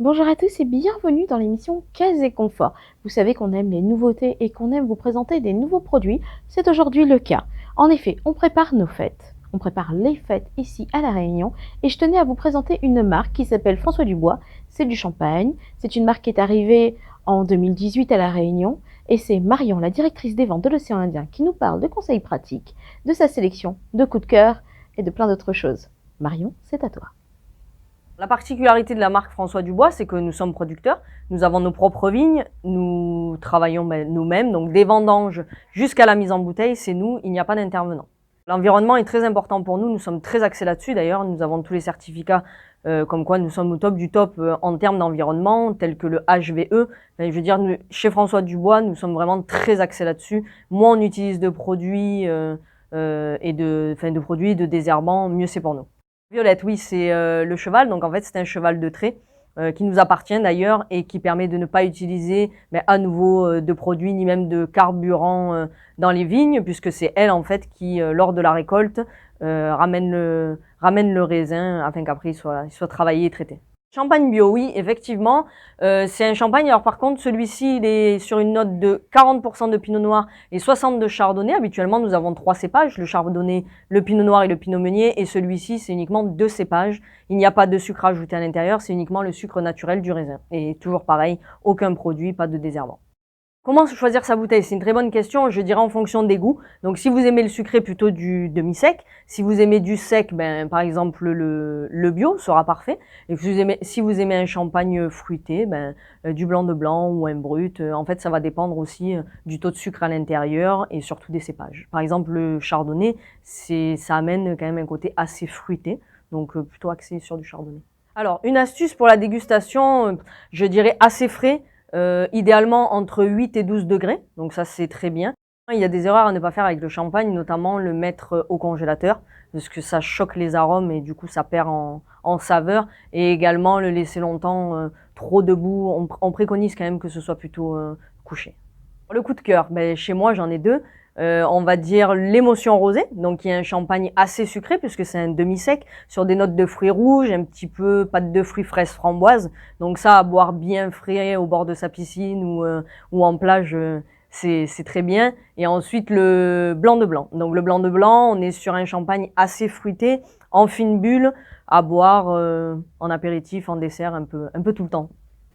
Bonjour à tous et bienvenue dans l'émission Cases et Confort. Vous savez qu'on aime les nouveautés et qu'on aime vous présenter des nouveaux produits. C'est aujourd'hui le cas. En effet, on prépare nos fêtes. On prépare les fêtes ici à La Réunion et je tenais à vous présenter une marque qui s'appelle François Dubois. C'est du champagne. C'est une marque qui est arrivée en 2018 à La Réunion et c'est Marion, la directrice des ventes de l'Océan Indien, qui nous parle de conseils pratiques, de sa sélection, de coups de cœur et de plein d'autres choses. Marion, c'est à toi. La particularité de la marque François Dubois, c'est que nous sommes producteurs, nous avons nos propres vignes, nous travaillons nous-mêmes, donc des vendanges jusqu'à la mise en bouteille, c'est nous, il n'y a pas d'intervenant. L'environnement est très important pour nous, nous sommes très axés là-dessus d'ailleurs, nous avons tous les certificats comme quoi nous sommes au top du top en termes d'environnement, tels que le HVE. Enfin, je veux dire, chez François Dubois, nous sommes vraiment très axés là-dessus. Moins on utilise de produits de produits de désherbants, mieux c'est pour nous. Violette, oui, c'est le cheval. Donc en fait, c'est un cheval de trait qui nous appartient d'ailleurs et qui permet de ne pas utiliser à nouveau de produits ni même de carburant dans les vignes, puisque c'est elle en fait qui, lors de la récolte, ramène le raisin afin qu'après il soit travaillé et traité. Champagne bio, oui, effectivement. C'est un champagne. Alors par contre, celui-ci, il est sur une note de 40% de pinot noir et 60% de chardonnay. Habituellement, nous avons 3 cépages, le chardonnay, le pinot noir et le pinot meunier. Et celui-ci, c'est uniquement 2 cépages. Il n'y a pas de sucre ajouté à l'intérieur, c'est uniquement le sucre naturel du raisin. Et toujours pareil, aucun produit, pas de désherbant. Comment choisir sa bouteille? C'est une très bonne question, je dirais en fonction des goûts. Donc si vous aimez le sucré, plutôt du demi-sec. Si vous aimez du sec, par exemple le bio sera parfait. Et si vous aimez un champagne fruité, du blanc de blanc ou un brut. En fait, ça va dépendre aussi du taux de sucre à l'intérieur et surtout des cépages. Par exemple, le chardonnay, ça amène quand même un côté assez fruité, donc plutôt axé sur du chardonnay. Alors, une astuce pour la dégustation, je dirais assez frais. Idéalement entre 8 et 12 degrés, donc ça c'est très bien. Il y a des erreurs à ne pas faire avec le champagne, notamment le mettre au congélateur, parce que ça choque les arômes et du coup ça perd en saveur, et également le laisser longtemps trop debout, on préconise quand même que ce soit plutôt couché. Le coup de cœur, chez moi j'en ai deux. On va dire l'émotion rosée, donc il y a un champagne assez sucré puisque c'est un demi-sec sur des notes de fruits rouges, un petit peu pâte de fruits fraises framboises, donc ça à boire bien frais au bord de sa piscine ou en plage, c'est très bien. Et ensuite le blanc de blanc, donc le blanc de blanc, on est sur un champagne assez fruité, en fine bulle, à boire en apéritif, en dessert, un peu tout le temps.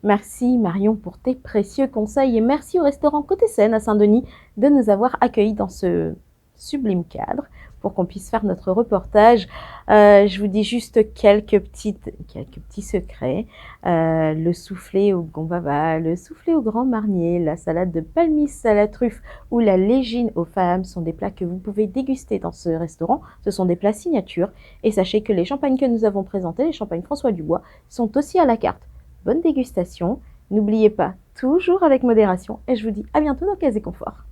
Merci Marion pour tes précieux conseils et merci au restaurant Côté Seine à Saint-Denis de nous avoir accueillis dans ce sublime cadre pour qu'on puisse faire notre reportage. Je vous dis juste quelques petits secrets. Le soufflé au gombava, le soufflé au grand marnier, la salade de palmis à la truffe ou la légine aux femmes sont des plats que vous pouvez déguster dans ce restaurant. Ce sont des plats signatures et sachez que les champagnes que nous avons présentés, les champagnes François Dubois, sont aussi à la carte. Bonne dégustation, n'oubliez pas, toujours avec modération, et je vous dis à bientôt dans Cases et Confort.